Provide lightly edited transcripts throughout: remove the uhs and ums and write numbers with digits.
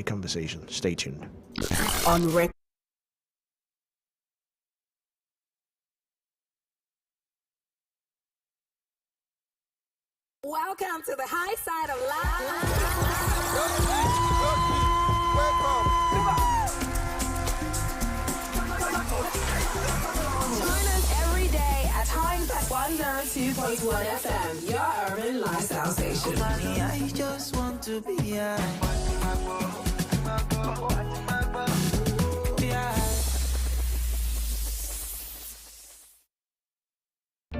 the conversation. Stay tuned. On record. Welcome to the high side of life. Join us every day at High 102.1 FM, your urban lifestyle station. I just want to be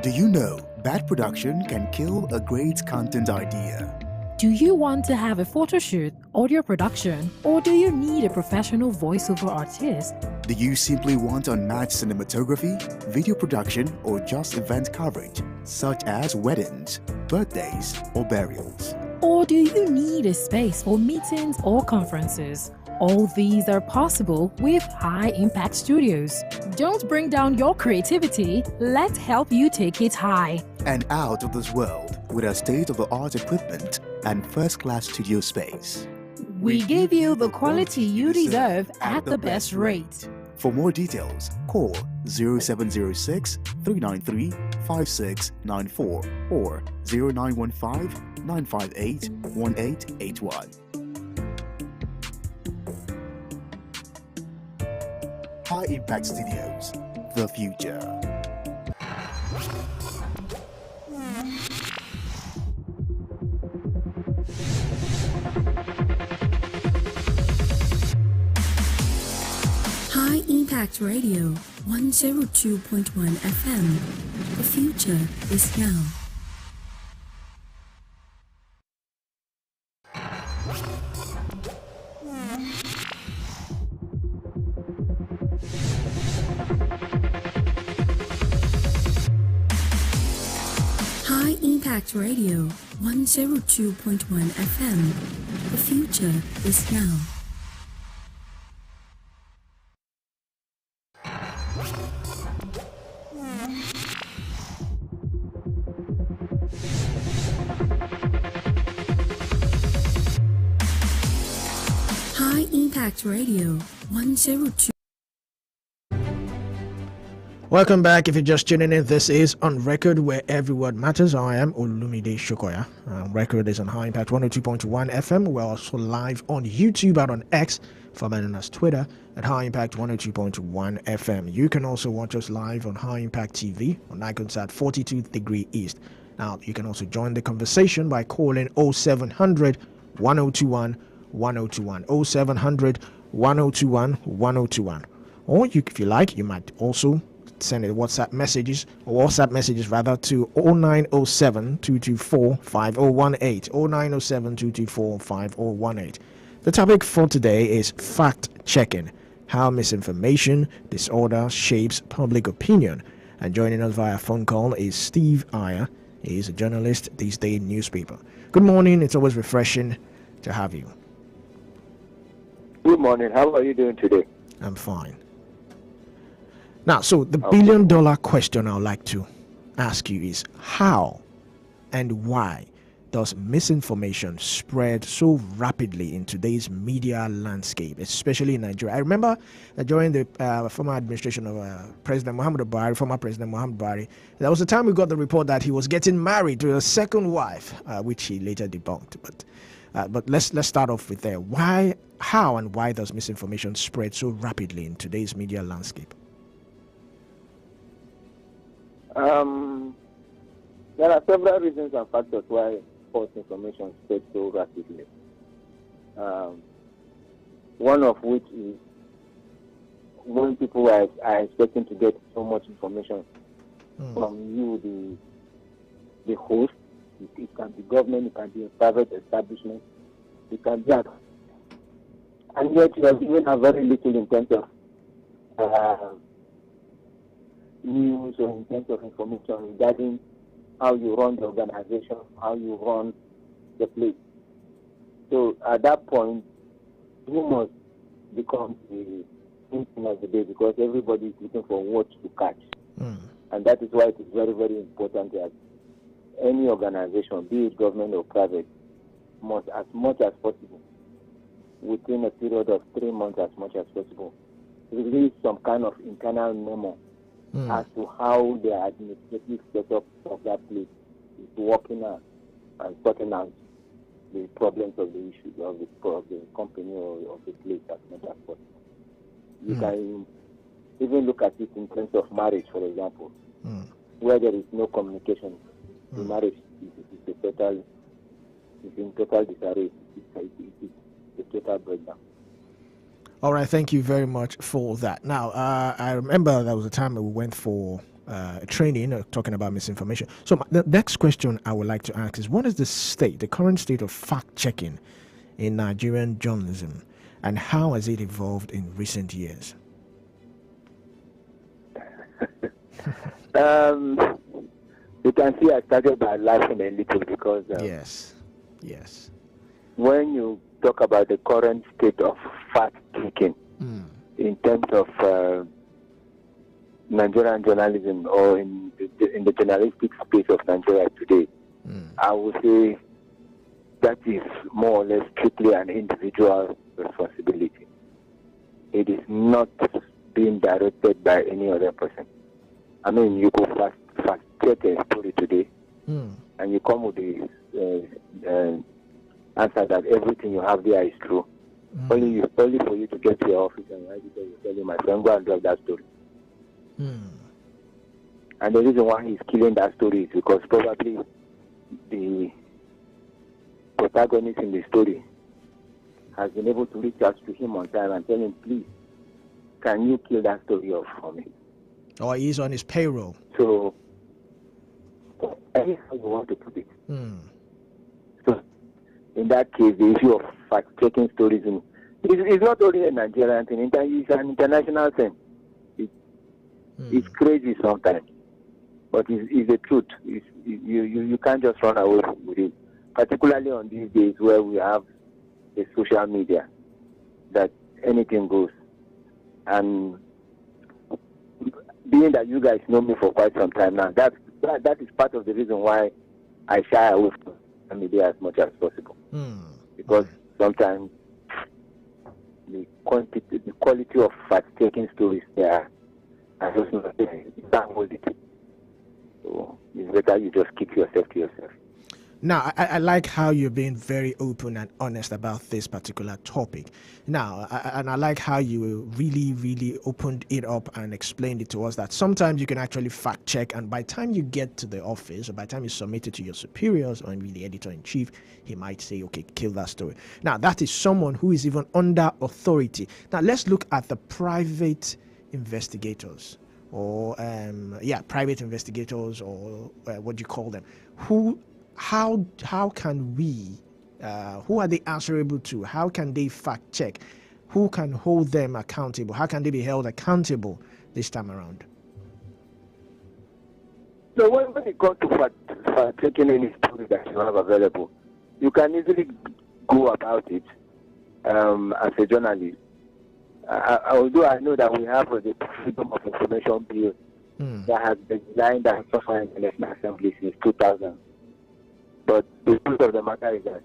Do you know bad production can kill a great content idea? Do you want to have a photo shoot, audio production, or do you need a professional voiceover artist? Do you simply want unmatched cinematography, video production, or just event coverage, such as weddings, birthdays, or burials? Or do you need a space for meetings or conferences? All these are possible with High Impact Studios. Don't bring down your creativity. Let's help you take it high and out of this world with our state-of-the-art equipment and first-class studio space. We give you the quality you deserve at the best rate. For more details, call 0706 393 5694 or 0915 958 1881. High Impact Studios, the future. High Impact Radio 102.1 FM. The future is now. High Impact Radio 102.1 FM. The future is now. High Impact Radio 102. Welcome back. If you're just tuning in, this is On Record, where every word matters. I am Olumide Shokoya. Record is on High Impact 102.1 FM. We're also live on YouTube and on X, formerly known as Twitter, at High Impact 102.1 FM. You can also watch us live on High Impact TV on Iconsat 42 Degree East. Now, you can also join the conversation by calling 0700 1021 1021, 0700 1021 1021. Or if you like, you might also send it WhatsApp messages to 0907 224 5018, 0907 224 5018. The topic for today is fact checking, how misinformation disorder shapes public opinion. And joining us via phone call is Steve Iyer. He is a journalist, This Day newspaper. Good morning. It's always refreshing to have you. Good morning. How are you doing today? I'm fine. Now, so the billion-dollar question I'd like to ask you is how and why does misinformation spread so rapidly in today's media landscape, especially in Nigeria? I remember during the former administration of President Muhammadu Buhari, former President Muhammadu Buhari, there was a time we got the report that he was getting married to a second wife, which he later debunked. But let's start off with there. Why, how, and why does misinformation spread so rapidly in today's media landscape? There are several reasons and factors why false information spreads so rapidly. One of which is when people are expecting to get so much information from you, the host. It can be government, it can be a private establishment, it can be and yet you are given a very little in terms of news or in terms of information regarding how you run the organization, how you run the place. So at that point, rumors become the thing of the day because everybody is looking for what to catch. And that is why it is very, very important that any organization, be it government or private, must, as much as possible, within a period of 3 months as much as possible, release some kind of internal memo as to how the administrative setup of that place is working out and sorting out the problems of the issues of the company or of the place as much as possible. You can even look at it in terms of marriage, for example, where there is no communication. The marriage is in total disarray. It's a total breakdown. All right, thank you very much for that. Now, I remember there was a time we went for training talking about misinformation. So the next question I would like to ask is, what is the current state of fact-checking in Nigerian journalism, and how has it evolved in recent years? You can see I started by laughing a little because yes. When you talk about the current state of fact-checking in terms of Nigerian journalism or in the journalistic space of Nigeria today, I would say that is more or less strictly an individual responsibility. It is not being directed by any other person. I mean, you could fast check a story today, and you come with the answer that everything you have there is true. Only for you to get to your office and write it, you tell you, my friend, go and drop that story. And the reason why he's killing that story is because probably the protagonist in the story has been able to reach out to him on time and tell him, please, can you kill that story off for me? Or he's on his payroll. So, any how you want to put it. So, in that case, the issue of fact-checking stories is not only a Nigerian thing, it's an international thing. It's crazy sometimes, but it's the truth. You can't just run away with it, particularly on these days where we have the social media, that anything goes. And being that you guys know me for quite some time now, that is part of the reason why I shy away from social media as much as possible. Because sometimes the quality of fact-checking stories there, I just know you can't hold it. So it's better you just keep yourself to yourself. Now, I like how you're being very open and honest about this particular topic. Now, I like how you really, really opened it up and explained it to us that sometimes you can actually fact check, and by the time you get to the office or by the time you submit it to your superiors or maybe the editor-in-chief, he might say, okay, kill that story. Now, that is someone who is even under authority. Now, let's look at the private investigators or, private investigators or what do you call them? How can we, who are they answerable to? How can they fact check? Who can hold them accountable? How can they be held accountable this time around? So when it comes to fact checking any story that you have available, you can easily go about it as a journalist. Although I know that we have the Freedom of Information Bill that has been designed and signed in the National Assembly since 2000. But the truth of the matter is that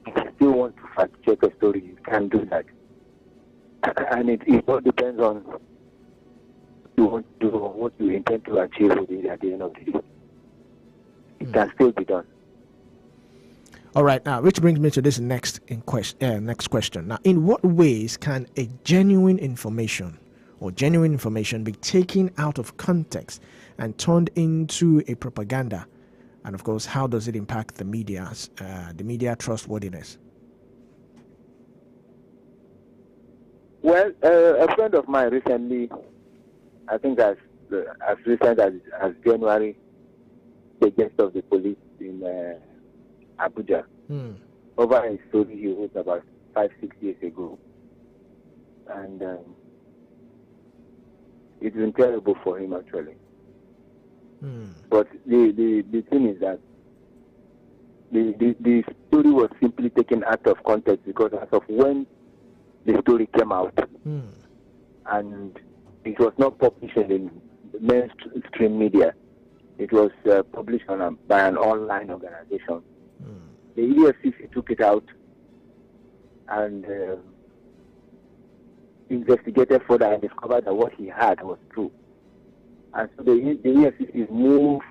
if you still want to fact check a story, you can do that. And it all depends on what you intend to achieve with it at the end of the day. It can still be done. All right, now, which brings me to this next question. Now, in what ways can a genuine information be taken out of context and turned into a propaganda? And of course, how does it impact the media trustworthiness? Well, a friend of mine recently, I think as recent as January, the guest of the police in Abuja, over a story he wrote about 5-6 years ago. And it's been terrible for him, actually. But the thing is that the story was simply taken out of context because as of when the story came out, and it was not published in mainstream media, it was published by an online organization. The EFCC took it out and investigated further and discovered that what he had was true. And so the EFCC moved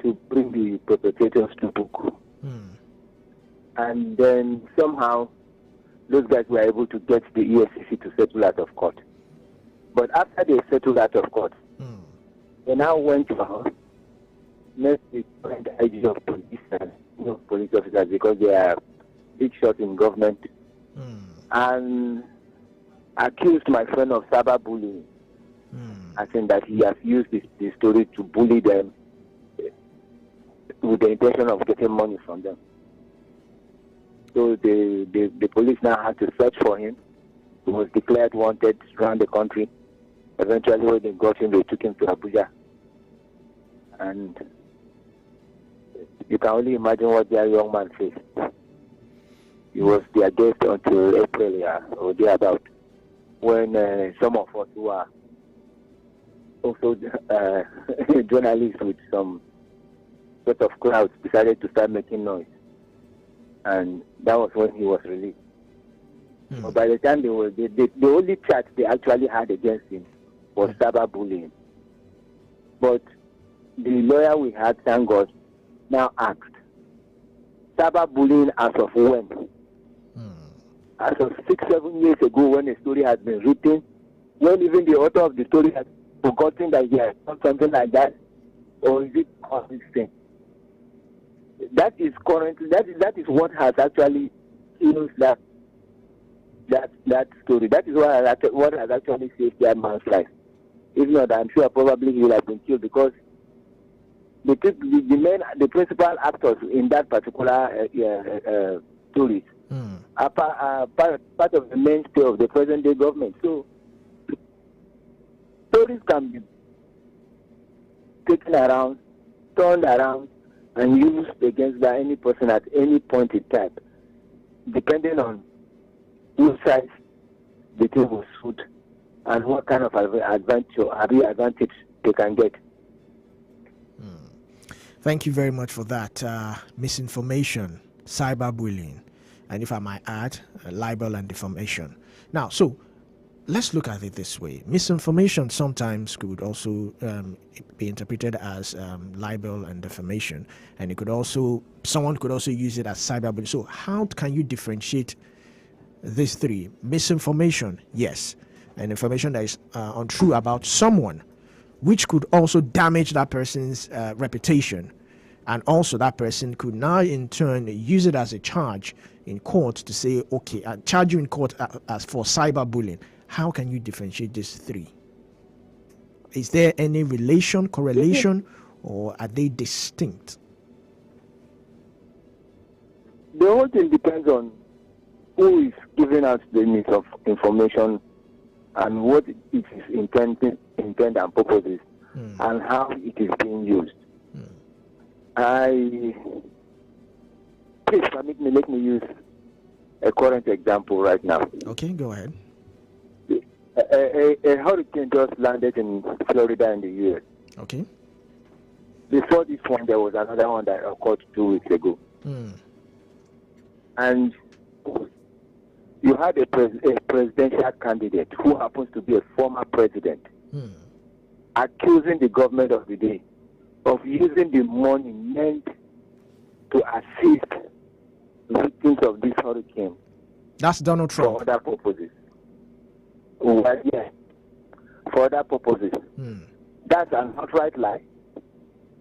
to bring the perpetrators to book. And then somehow those guys were able to get the EFCC to settle out of court. But after they settled out of court, they now went to met the current IG of police and police officers, because they are big shots in government, and accused my friend of cyberbullying. I think that he has used the story to bully them with the intention of getting money from them. So the police now had to search for him. He was declared wanted around the country. Eventually, when they got him, they took him to Abuja. And you can only imagine what that young man faced. He was their guest until April, or thereabout, when some of us who are also journalists with some sort of crowds decided to start making noise. And that was when he was released. But by the time the only charge they actually had against him was cyberbullying. But the lawyer we had, thank God, now asked, cyberbullying as of when? As of 6-7 years ago, when a story has been written, when even the author of the story has forgotten that he has done something like that, or is it consistent? That is currently that is what has actually killed that story. That is what has actually saved that man's life. If not, I'm sure probably he would have been killed, because the principal actors in that particular story are part of the mainstay of the present day government. So stories can be taken around, turned around, and used against any person at any point in time, depending on whose side the thing was suit and what kind of advantage they can get. Thank you very much for that. Misinformation, cyberbullying, and if I might add, libel and defamation. Now, so let's look at it this way. Misinformation sometimes could also be interpreted as libel and defamation, and someone could also use it as cyberbullying. So how can you differentiate these three? Misinformation, yes, and information that is untrue about someone, which could also damage that person's reputation, and also that person could now in turn use it as a charge in court to say, okay, I charge you in court as for cyberbullying. How can you differentiate these three? Is there any correlation, or are they distinct? The whole thing depends on who is giving us the needs of information and what its intent and purpose is, and how it is being used. Please let me use a current example right now. Okay, go ahead. A hurricane just landed in Florida in the U.S. Okay. Before this one, there was another one that occurred 2 weeks ago. And you had a presidential candidate who happens to be a former president accusing the government of the day of using the money meant to assist victims of this hurricane. That's Donald Trump. For other purposes. Well, yeah, for other purposes. That's an outright lie.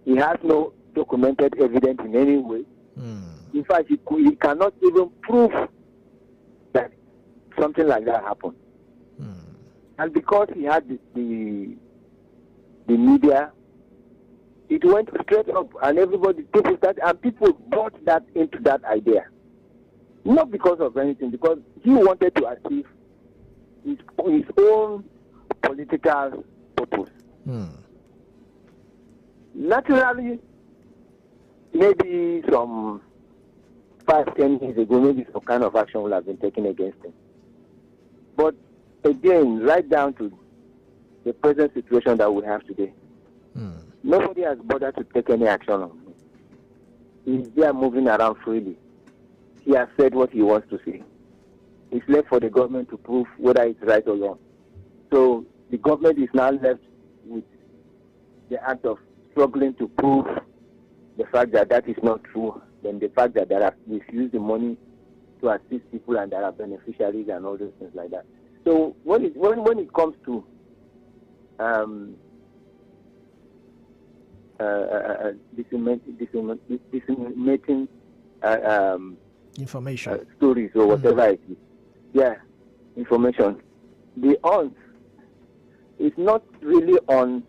He has no documented evidence in any way. In fact, he cannot even prove that something like that happened. And because he had the media, it went straight up, and people bought that into that idea. Not because of anything, because he wanted to achieve his own political purpose. Naturally, maybe some 5-10 years ago, maybe some kind of action will have been taken against him. But again, right down to the present situation that we have today, nobody has bothered to take any action on him. He's there moving around freely. he has said what he wants to say. It's left for the government to prove whether it's right or wrong. So the government is now left with the act of struggling to prove the fact that that is not true, then the fact that they have misused the money to assist people and there are beneficiaries and all those things like that. So when it comes to disseminating information, stories or whatever it is, information, the on is not really on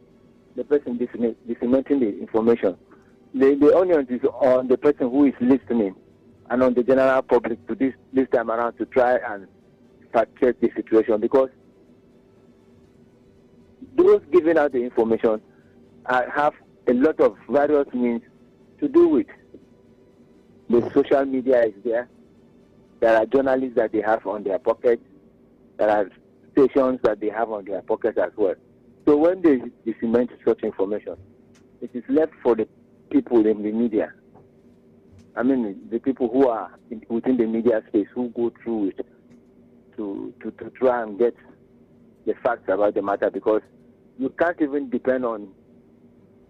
the person disseminating the information. The onion is on the person who is listening and on the general public to this time around to try and fact check the situation, because those giving out the information have a lot of various means to do it. The social media is there. There are journalists that they have on their pockets. There are stations that they have on their pockets as well. So when they disseminate such information, it is left for the people in the media. I mean, the people who are within the media space who go through it to try and get the facts about the matter, because you can't even depend on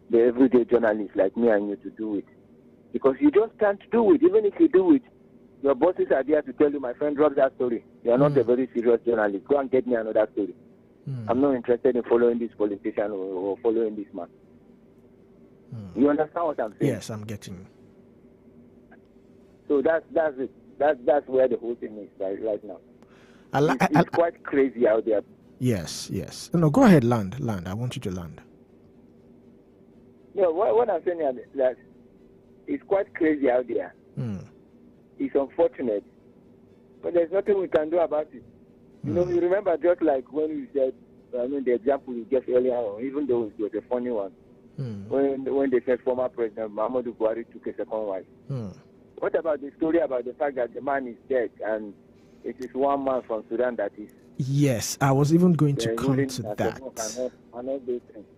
the everyday journalists like me and you to do it, because you just can't do it. Even if you do it, your bosses are there to tell you, my friend, drop that story. You are not a very serious journalist. Go and get me another story. I'm not interested in following this politician or following this man. You understand what I'm saying? Yes, I'm getting you. So that's it. That's where the whole thing is right now. It's quite crazy out there. Yes. No, go ahead, land. I want you to land. No, what I'm saying is that it's quite crazy out there. It's unfortunate, but there's nothing we can do about it. You know, you remember just like when you said, the example you gave earlier on, even though it was a funny one, when they said former President Muhammadu Buhari took a second wife. What about the story about the fact that the man is dead and it is one man from Sudan that is? Yes, I was even going to come to that.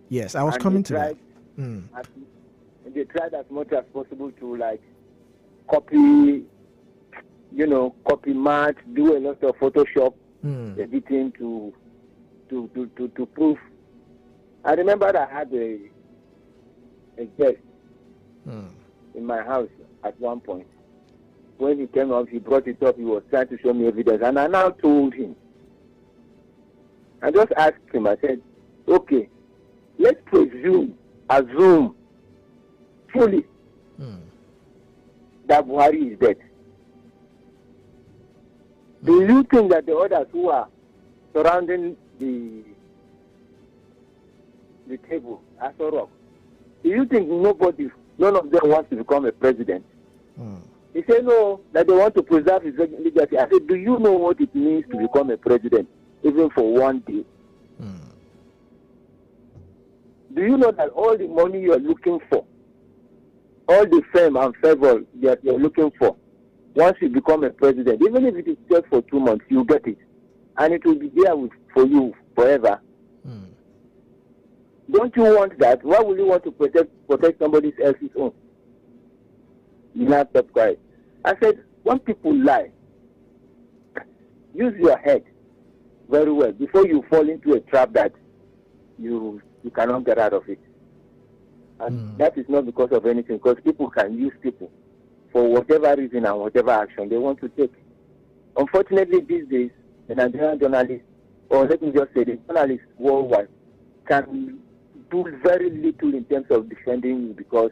Yes, I was coming to that. They tried as much as possible to copy match, do a lot of Photoshop editing to prove. I remember I had a guest in my house at one point. When he came up, he brought it up, he was trying to show me evidence, and I now told him. I just asked him, I said, okay, let's assume fully that Buhari is dead. Do you think that the others who are surrounding the table as a rock, do you think none of them wants to become a president? He said no, that they want to preserve his legacy. I said, do you know what it means to become a president, even for one day? Do you know that all the money you are looking for, all the fame and favor that you're looking for, once you become a president, even if it is just for 2 months, you get it. And it will be there for you forever. Don't you want that? Why would you want to protect somebody else's own? You not kept quiet. I said, when people lie, use your head very well before you fall into a trap that you cannot get out of it. And that is not because of anything, because people can use people for whatever reason and whatever action they want to take. Unfortunately, these days, the Nigerian journalists, or let me just say the journalists worldwide, can do very little in terms of defending you because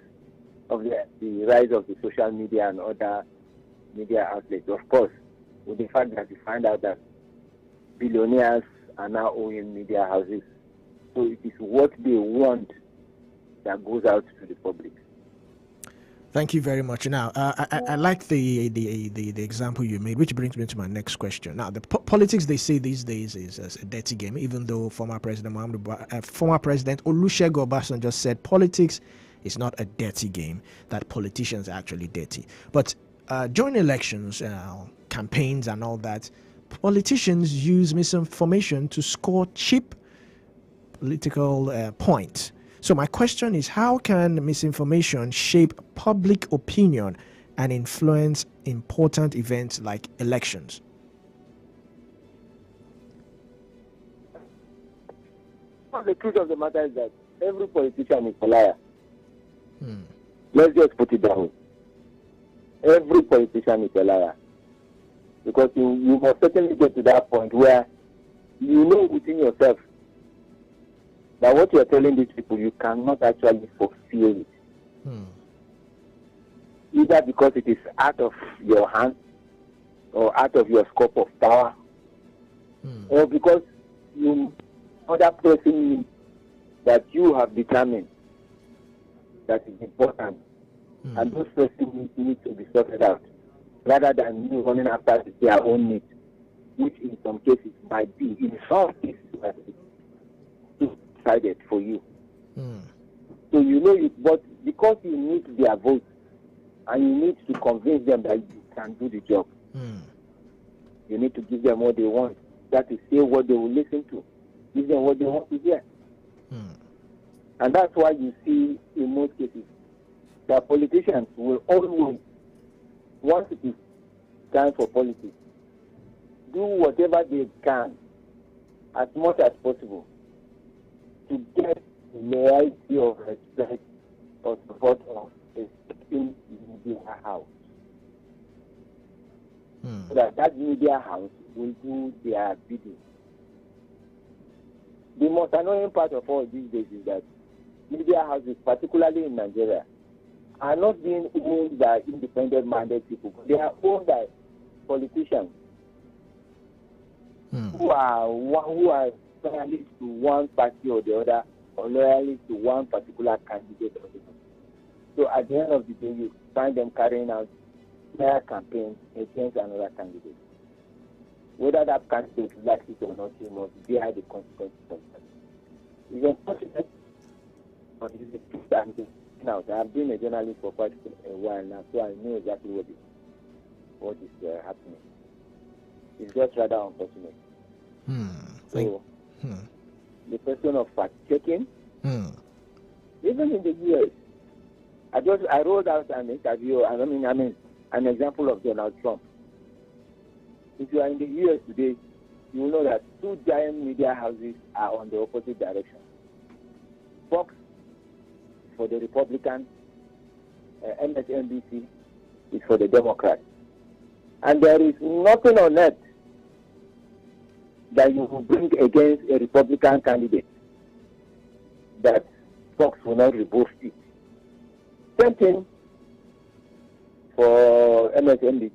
of the rise of the social media and other media outlets. Of course, with the fact that you find out that billionaires are now owning media houses. So it is what they want that goes out to the public. Thank you very much. Now, I like the example you made, which brings me to my next question. Now, the politics they say these days is a dirty game, even though former President Olusegun Obasanjo just said politics is not a dirty game, that politicians are actually dirty. But during elections, campaigns and all that, politicians use misinformation to score cheap political points. So my question is, how can misinformation shape public opinion and influence important events like elections? Well, the truth of the matter is that every politician is a liar. Let's just put it that way. Every politician is a liar. Because you must certainly get to that point where you know within yourself that what you are telling these people, you cannot actually fulfill it. Either because it is out of your hands or out of your scope of power, or because you other pressing needs that you have determined that is important, and those pressing needs need to be sorted out, rather than you running after their own needs, which in some cases might be, in some cases, decided for you. So you know it, but because you need their vote and you need to convince them that you can do the job, you need to give them what they want. That is, say what they will listen to, give them what they want to hear. And that's why you see in most cases that politicians will always, once it is time for politics, do whatever they can as much as possible to get the variety of respect or support of a certain media house. So that media house will do their bidding. The most annoying part of all these days is that media houses, particularly in Nigeria, are not being owned by independent-minded people. They are owned by politicians who are loyal to one party or the other, or loyal to one particular candidate or the other. So at the end of the day, you find them carrying out their campaigns against another candidate. Whether that candidate likes it or not, you must bear the consequences of that. It's unfortunate, but it's the truth I'm saying now. I've been a journalist for quite a while now, so I know exactly what is happening. It's just rather unfortunate. So, the question of fact-checking, even in the U.S., I rolled out an interview, an example of Donald Trump. If you are in the U.S. today, you will know that two giant media houses are on the opposite direction. Fox for the Republicans, MSNBC is for the Democrats. And there is nothing on earth that you will bring against a Republican candidate that Fox will not rebuff it. Same thing for MSNBC.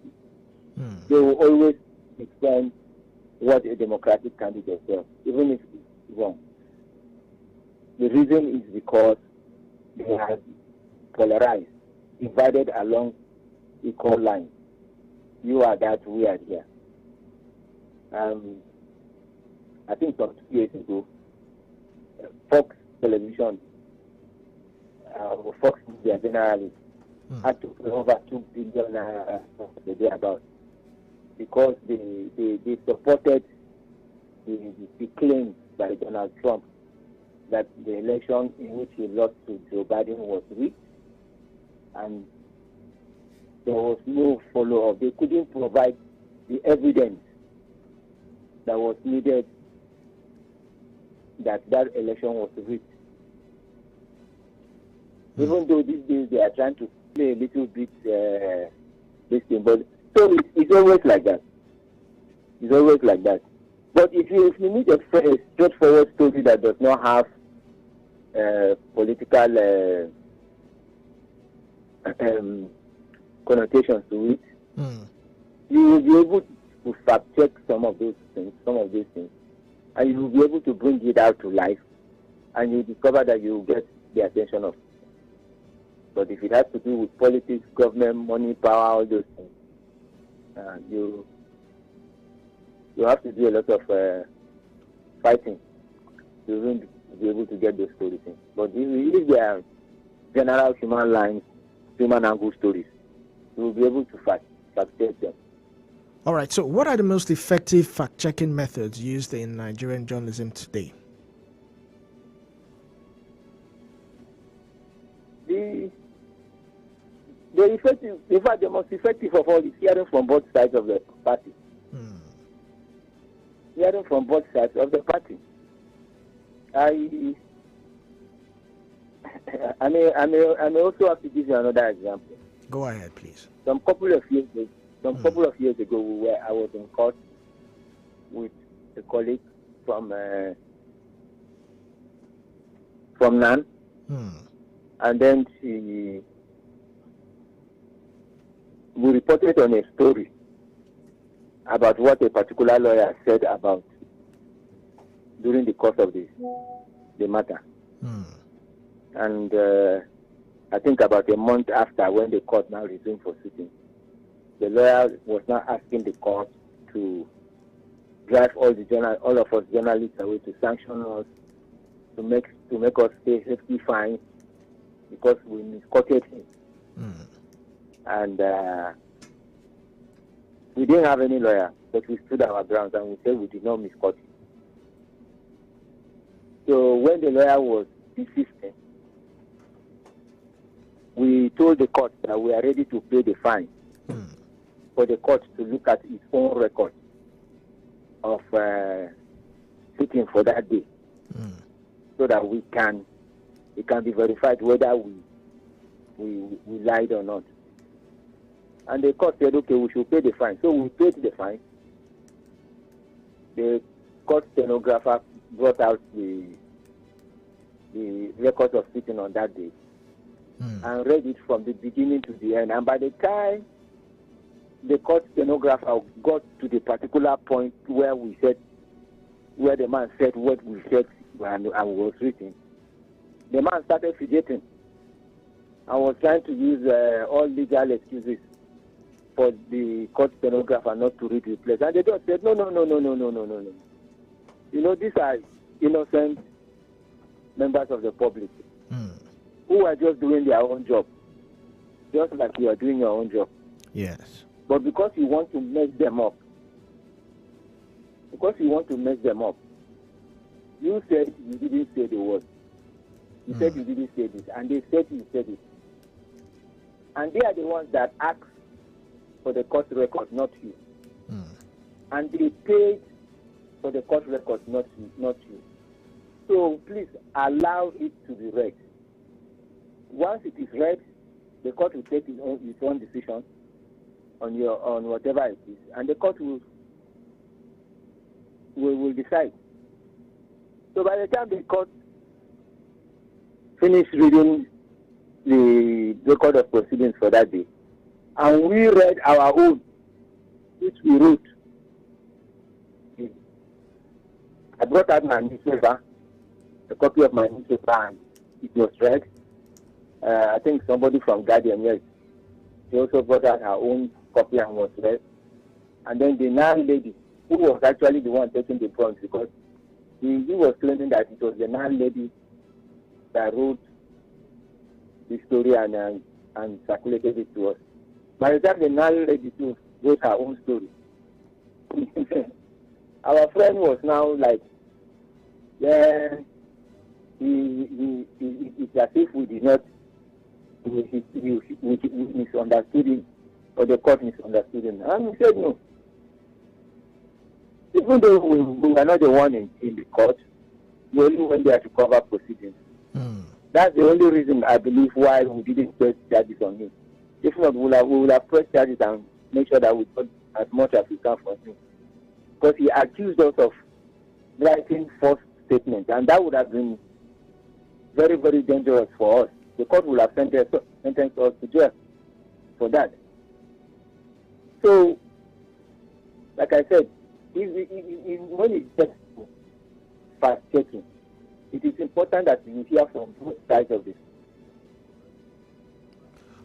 They will always defend what a Democratic candidate does, even if it's wrong. The reason is because they have polarized, divided along equal lines. You are that, we are here. I think some 2 years ago, Fox Television, Fox Media generally, had to pay over $2 billion a day about, because they supported the claim by Donald Trump that the election in which he lost to Joe Biden was rigged, and there was no follow-up. They couldn't provide the evidence that was needed that election was rigged. Even though these days they are trying to play a little bit this thing, but so it's always like that. It's always like that. But if you need a straightforward story that does not have political connotations to it, you will be able to fact check some of these things, and you will be able to bring it out to life, and you discover that you get the attention of. But if it has to do with politics, government, money, power, all those things, you have to do a lot of fighting to even be able to get those stories in. But if they are general human lines, human angle stories, you will be able to fact check them. All right, so what are the most effective fact-checking methods used in Nigerian journalism today? The effective, in fact, the most effective of all is hearing from both sides of the party. Hearing from both sides of the party. I may also have to give you another example. Go ahead, please. Some couple of years ago, I was in court with a colleague from NAN, and then we reported on a story about what a particular lawyer said about during the course of the matter. And I think about a month after, when the court now resumed for sitting, the lawyer was now asking the court to drive all of us journalists away, to sanction us, to make us pay hefty fines because we misquoted him. And we didn't have any lawyer, but we stood our grounds and we said we did not misquote him. So when the lawyer was insisting, we told the court that we are ready to pay the fine for the court to look at its own record of sitting for that day, so that it can be verified whether we lied or not. And the court said, okay, we should pay the fine. So we paid the fine. The court stenographer brought out the records of sitting on that day and read it from the beginning to the end. And by the time the court stenographer got to the particular point where the man said what we said and was written, the man started fidgeting. I was trying to use all legal excuses for the court stenographer not to read the place. And the judge said, no. You know, these are innocent members of the public who are just doing their own job, just like you are doing your own job. Yes. But because you want to mess them up, you said you didn't say the word. You said you didn't say this, and they said you said it. And they are the ones that ask for the court record, not you. And they paid for the court record, not you. So please allow it to be read. Once it is read, the court will take its own decision on whatever it is, and the court will decide. So by the time the court finished reading the record of proceedings for that day, and we read our own, which we wrote, I brought out my newspaper, a copy of my newspaper, and it was read. I think somebody from Guardian, yes, she also brought out her own copy and was read. And then the NAN lady, who was actually the one taking the point, because he was claiming that it was the NAN lady that wrote the story and circulated it to us. By the time the NAN lady too wrote her own story, our friend was now like, yeah, it's as if we did not, we misunderstood him, or the court misunderstood him. And we said no. Even though we were not the one in the court, we only went there to cover proceedings. That's the only reason I believe why we didn't press charges on him. If not, we would have pressed charges and make sure that we got as much as we can from him. Because he accused us of writing false statements, and that would have been very, very dangerous for us. The court would have sentenced us to jail for that. So, like I said, when it gets to fact-checking, it is important that you hear from both sides of this.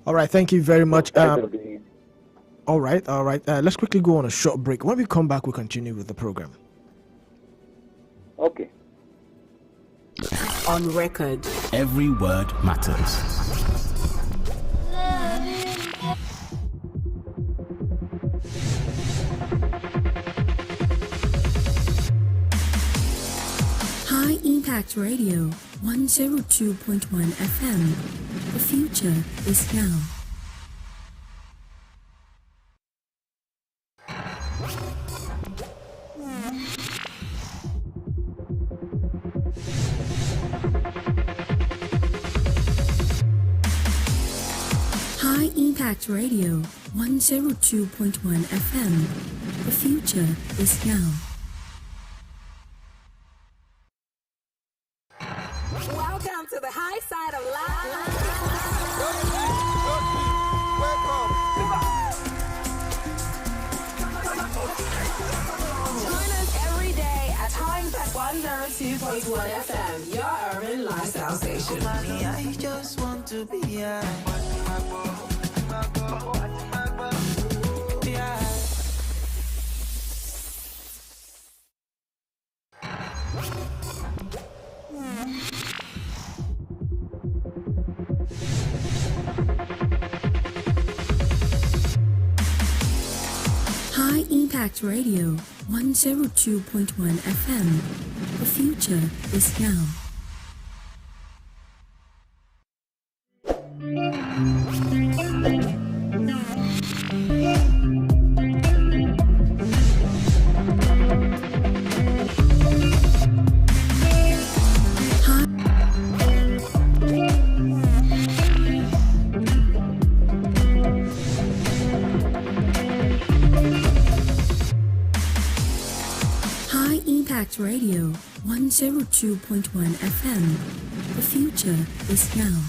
All right, thank you very much. All right. Let's quickly go on a short break. When we come back, we'll continue with the program. Okay. On record. Every word matters. High Impact Radio, 102.1 FM. The future is now. Impact Radio 102.1 FM. The future is now. Welcome to the high side of life. Join us every day at Time Pack 102.1 FM, your urban lifestyle station. Mommy, I just want to be yeah. High Impact Radio 102.1 FM. The future is now. High Impact Radio 102.1 FM. The future is now.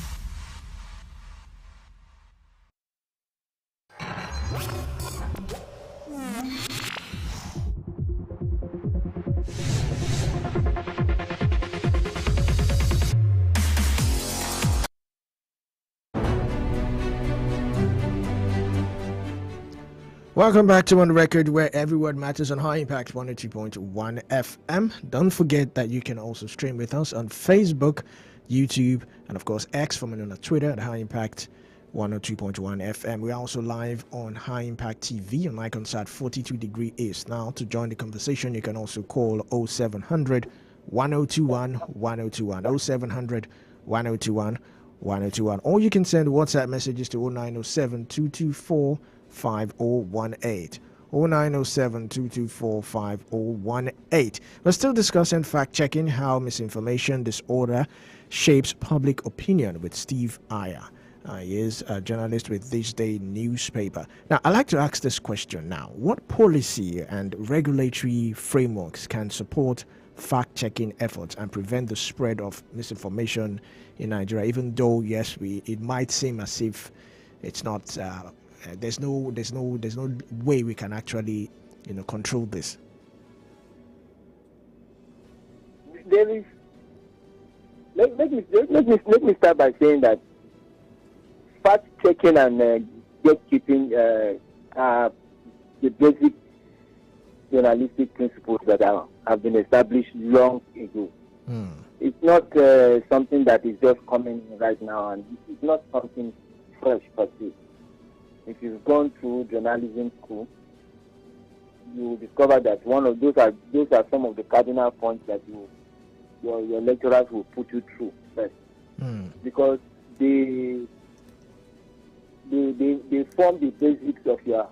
Welcome back to On Record, where every word matters on High Impact 102.1 FM. Don't forget that you can also stream with us on Facebook, YouTube, and of course X, formerly known as Twitter, at High Impact 102.1 FM. We're also live on High Impact TV on Iconsat 42 Degree East. Now, to join the conversation, you can also call 0700 1021 1021, 0700 1021 1021, or you can send WhatsApp messages to 0907 224 5018, 0907 224 5018. We're still discussing fact checking, how misinformation disorder shapes public opinion, with Steve Ayer. He is a journalist with This Day newspaper. Now, I'd like to ask this question now. What policy and regulatory frameworks can support fact-checking efforts and prevent the spread of misinformation in Nigeria, even though, yes, it might seem as if it's not, there's no way we can actually, control this? There is. Let me start by saying that fact checking and gatekeeping are the basic journalistic principles that have been established long ago. It's not something that is just coming right now, and it's not something fresh per se. If you've gone through journalism school, you will discover that one of those are some of the cardinal points that your lecturers will put you through first, because they form the basics of your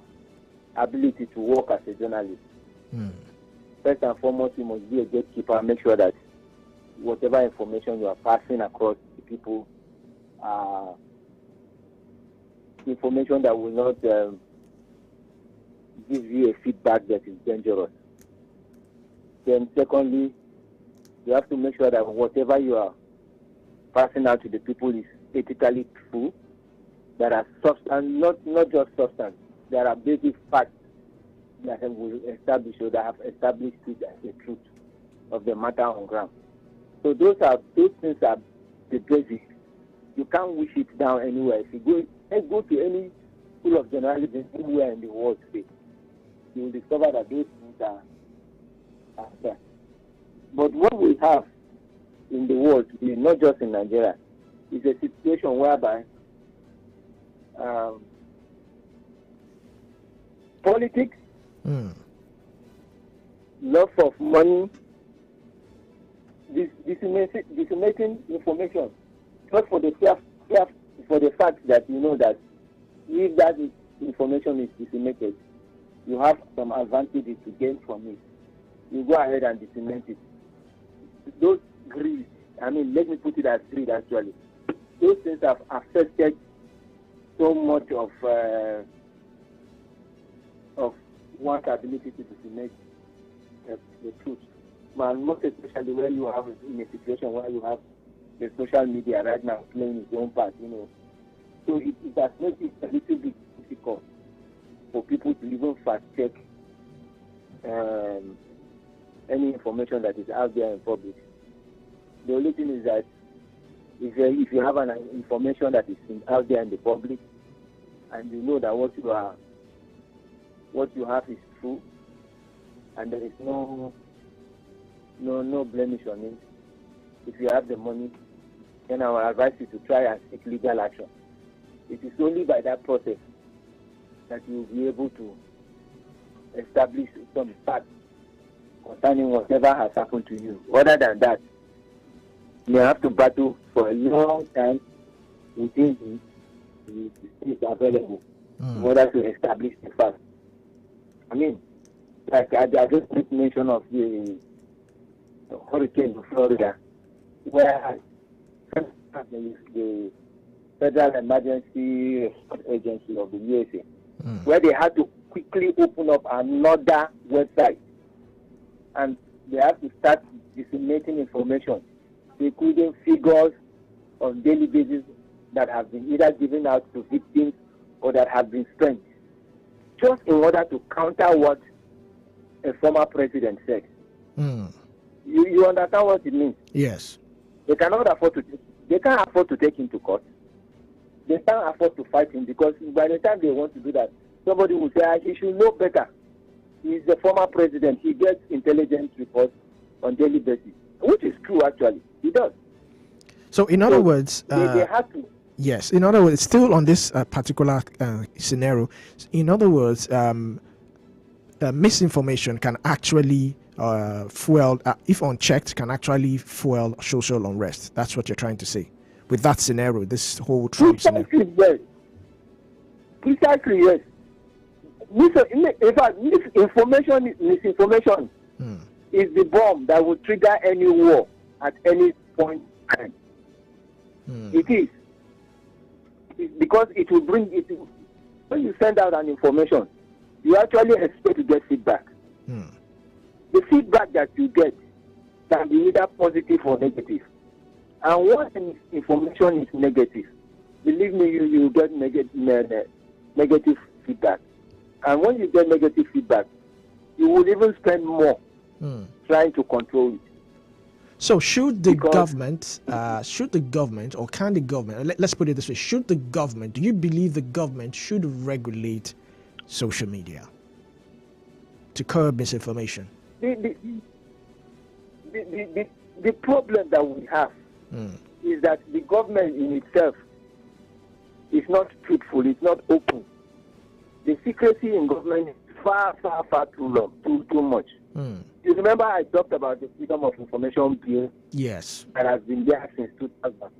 ability to work as a journalist. First and foremost, you must be a gatekeeper and make sure that whatever information you are passing across to people are information that will not give you a feedback that is dangerous. Then secondly, you have to make sure that whatever you are passing out to the people is ethically true. There are substance, not just substance. There are basic facts that will establish or that have established it as the truth of the matter on ground. So those things are the basics. You can't wish it down anywhere. If you go to any school of journalism anywhere in the world today, you will discover that those things are there. But what we have in the world today, not just in Nigeria, is a situation whereby politics, love of money, disseminating information just for the fact that you know that if that information is disseminated, you have some advantages to gain from it. You go ahead and disseminate it. Those greed, let me put it as greed actually. Those things have affected so much of one's ability to disseminate the truth. And most especially when you have in a situation where you have the social media right now playing its own part, So it has made it a little bit difficult for people to even fact check any information that is out there in public. The only thing is that if you have an information that is out there in the public, and you know that what you have is true, and there is no blemish on it, if you have the money, then I will advise you to try and take legal action. It is only by that process that you will be able to establish some facts concerning whatever has happened to you. Other than that, you have to battle for a long time within the states available in order to establish the facts. I mean, like I just made mention of the hurricane in Florida, where the Federal Emergency Agency of the USA, where they had to quickly open up another website, and they have to start disseminating information, including figures on daily basis that have been either given out to victims or that have been spent, just in order to counter what a former president said. You understand what it means? Yes. They cannot afford to. They can't afford to take him to court. They can't afford to fight him, because by the time they want to do that, somebody will say, he should know better. He's the former president. He gets intelligence reports on daily basis, which is true actually. He does. So in other words, they have to. Yes. In other words, still on this particular scenario. In other words, misinformation can actually fuel, if unchecked, can actually fuel social unrest. That's what you're trying to say with that scenario, this whole Trump scenario. Yes. Precisely, yes. In fact, misinformation is the bomb that will trigger any war at any point in time. It is. Because it will bring it. When you send out an information, you actually expect to get feedback. The feedback that you get can be either positive or negative. And when information is negative, believe me, you get negative feedback. And when you get negative feedback, you will even spend more trying to control it. So should the government, or can the government, let's put it this way, do you believe the government should regulate social media to curb misinformation? The problem that we have is that the government in itself is not truthful, it's not open. The secrecy in government is far too much. You remember I talked about the Freedom of Information Bill? Yes. That has been there since 2000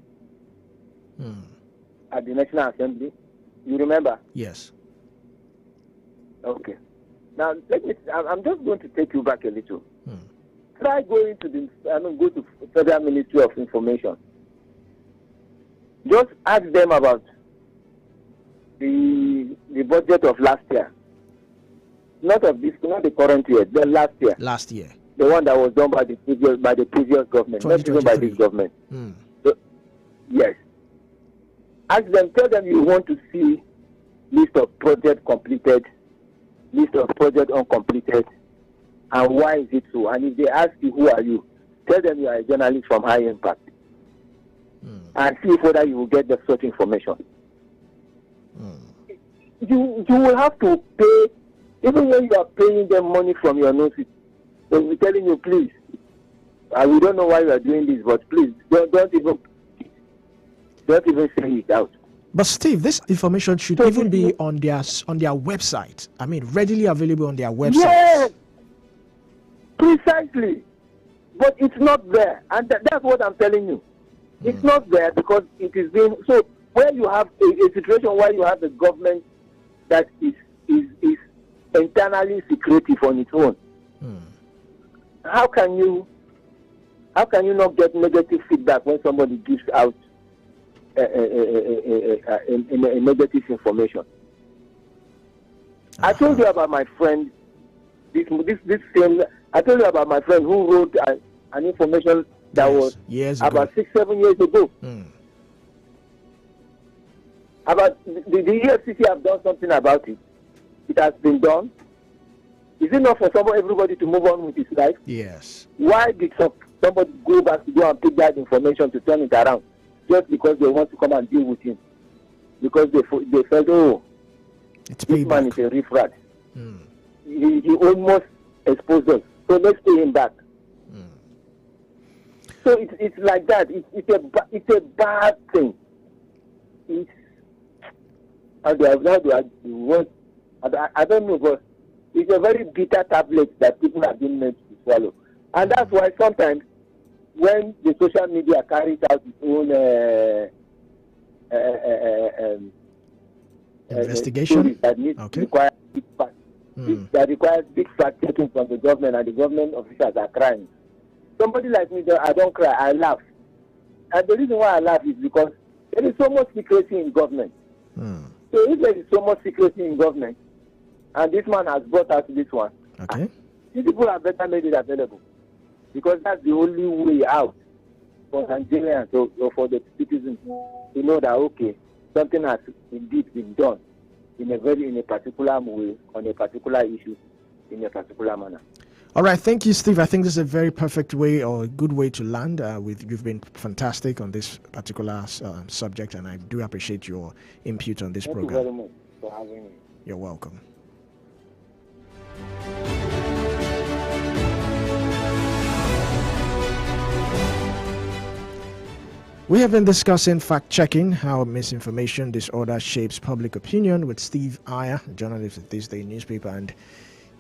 at the National Assembly. You remember? Yes. Okay. Now I'm just going to take you back a little. Try going to go to Federal Ministry of Information. Just ask them about the budget of last year. Not the current year, the last year. Last year. The one that was done by the previous government, not even by this government. So, yes. Ask them, tell them you want to see list of projects completed, list of projects uncompleted, and why is it so? And if they ask you, who are you? Tell them you are a journalist from High Impact. And see whether you will get the such information. You will have to pay, even when you are paying them money from your notice, they will be telling you, please, we don't know why you are doing this, but please, don't even say it out. But Steve, this information should even be on their website. I mean, readily available on their website. Yes, precisely. But it's not there, and that's what I'm telling you. It's not there because it is being so. Where you have a situation where you have a government that is internally secretive on its own, how can you not get negative feedback when somebody gives out a negative information. I told you about my friend. This same. I told you about my friend who wrote an information that was about 6-7 years ago. About the EFCC have done something about it. It has been done. Is it not for everybody to move on with his life? Yes. Why did somebody go back to go and take that information to turn it around just because they want to come and deal with him? Because they felt, oh, this man is a riffraff. He almost exposed us. So let's pay him back. So it's like that. It's a bad thing. I don't know, but it's a very bitter tablet that people have been meant to swallow. And that's why sometimes when the social media carries out its own investigation that requires big fact, that requires big fact checking from the government, and the government officials are crying. Somebody like me, I don't cry, I laugh. And the reason why I laugh is because there is so much secrecy in government. So if there is so much secrecy in government, and this man has brought us this one, these people have better made it available, because that's the only way out for Nigerians or for the citizens to know that, okay, something has indeed been done in a particular way, on a particular issue, in a particular manner. All right, thank you, Steve. I think this is a very perfect way or a good way to land. You've been fantastic on this particular subject, and I do appreciate your input on this program. Thank you very much for having me. You're welcome. We have been discussing fact-checking, how misinformation disorder shapes public opinion, with Steve Aya, journalist at This Day newspaper, and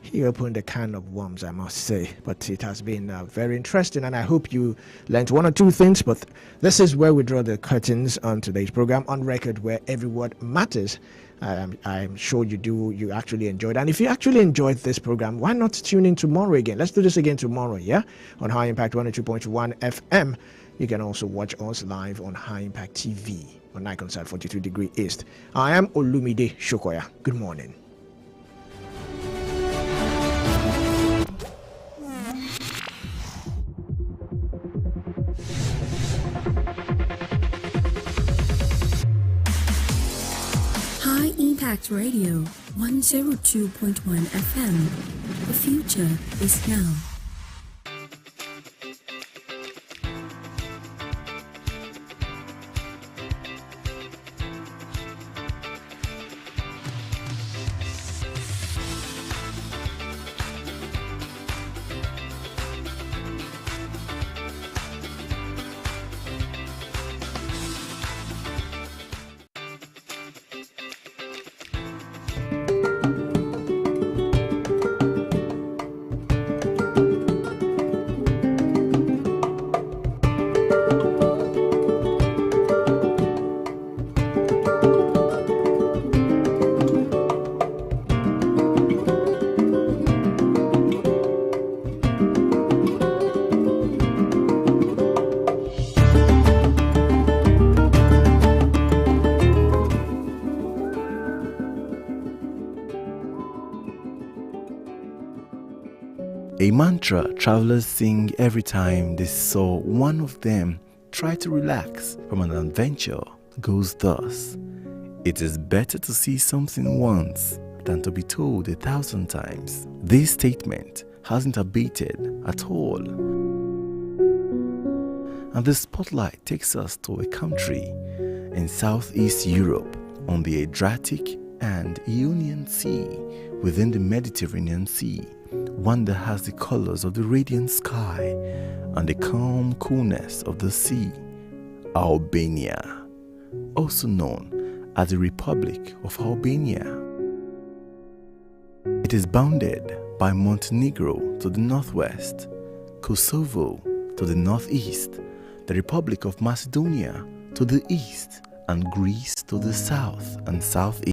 he opened a can of worms, I must say. But it has been very interesting, and I hope you learned one or two things. But this is where we draw the curtains on today's program, On Record, where every word matters. I'm sure you actually enjoyed. And if you actually enjoyed this program, why not tune in tomorrow again? Let's do this again tomorrow, yeah? On High Impact 102.1 FM. You can also watch us live on High Impact TV on Iconside 42 Degree East. I am Olumide Shokoya. Good morning. High Impact Radio 102.1 FM. The future is now. A mantra travelers sing every time they saw one of them try to relax from an adventure goes thus: it is better to see something once than to be told 1,000 times. This statement hasn't abated at all. And the spotlight takes us to a country in Southeast Europe on the Adriatic and Ionian Sea within the Mediterranean Sea, one that has the colors of the radiant sky and the calm coolness of the sea. Albania, also known as the Republic of Albania. It is bounded by Montenegro to the northwest, Kosovo to the northeast, the Republic of Macedonia to the east, and Greece to the south and southeast.